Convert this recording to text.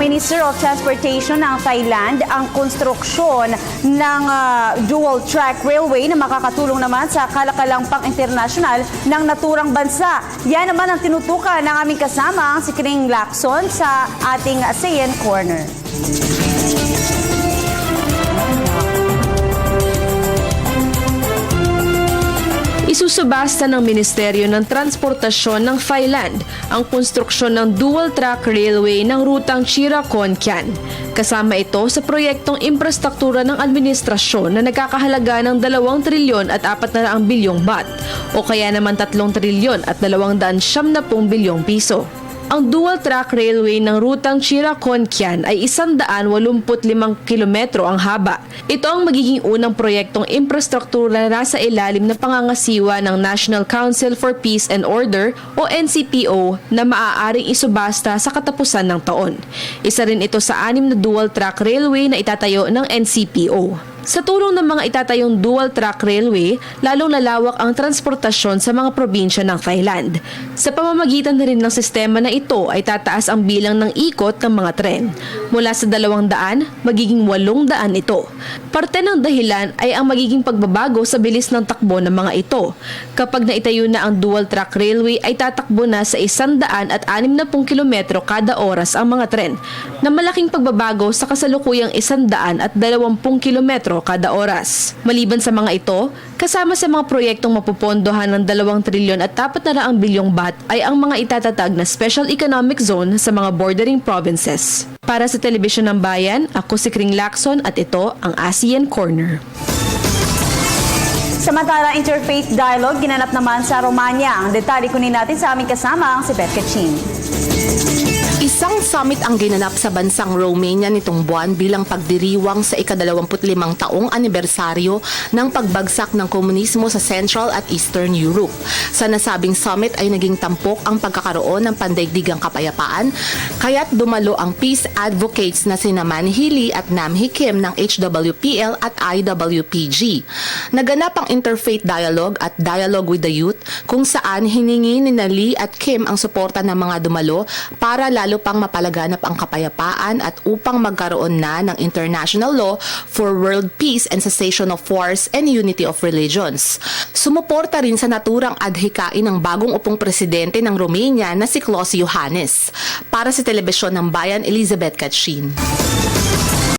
Minister of Transportation ng Thailand ang konstruksyon ng dual-track railway na makakatulong naman sa kalakalang pang-internasyonal ng naturang bansa. Yan naman ang tinutukan ng aming kasama, si Kring Lacson, sa ating ASEAN Corner. Isusubasta ng Ministeryo ng Transportasyon ng Thailand ang konstruksyon ng dual-track railway ng rutang Chira-Khon-Kaen. Kasama ito sa proyektong infrastruktura ng administrasyon na nagkakahalaga ng 2 trilyon at 400 bilyong baht o kaya naman 3 trilyon at 270 bilyong piso. Ang dual-track railway ng rutang Chira-Khon-Kaen ay 185 kilometro ang haba. Ito ang magiging unang proyektong infrastruktura na nasa ilalim ng pangangasiwa ng National Council for Peace and Order o NCPO na maaaring isubasta sa katapusan ng taon. Isa rin ito sa 6 na dual-track railway na itatayo ng NCPO. Sa tulong ng mga itatayong dual-track railway, lalong lalawak ang transportasyon sa mga probinsya ng Thailand. Sa pamamagitan na rin ng sistema na ito ay tataas ang bilang ng ikot ng mga tren. Mula sa 200, magiging 800 ito. Parte ng dahilan ay ang magiging pagbabago sa bilis ng takbo ng mga ito. Kapag naitayo na ang dual-track railway ay tatakbo na sa 160 kilometro kada oras ang mga tren, na malaking pagbabago sa kasalukuyang 120 kilometro kada oras. Maliban sa mga ito, kasama sa mga proyektong mapupondohan ng 2 trilyon at 400 bilyong baht ay ang mga itatatag na Special Economic Zone sa mga bordering provinces. Para sa Telebisyon ng Bayan, ako si Kring Lacson at ito ang ASEAN Corner. Samantala, interfaith dialogue ginanap naman sa Romania. Ang detalye kunin natin sa aming kasama, si Beth Kachin. Isang summit ang ginanap sa bansang Romania nitong buwan bilang pagdiriwang sa ika-25 taong anibersaryo ng pagbagsak ng komunismo sa Central at Eastern Europe. Sa nasabing summit ay naging tampok ang pagkakaroon ng pandaigdigang kapayapaan, kaya't dumalo ang peace advocates na sina Manny Lee at Nam Hee Kim ng HWPL at IWPG. Naganap ang interfaith dialogue at dialogue with the youth kung saan hiningi ni Lee at Kim ang suporta ng mga dumalo para lalo pang mapalaganap ang kapayapaan at upang magkaroon na ng international law for world peace and cessation of wars and unity of religions. Sumuporta rin sa naturang adhikain ng bagong upong presidente ng Romania na si Klaus Iohannis. Para sa Telebisyon ng Bayan, Elizabeth Kachin.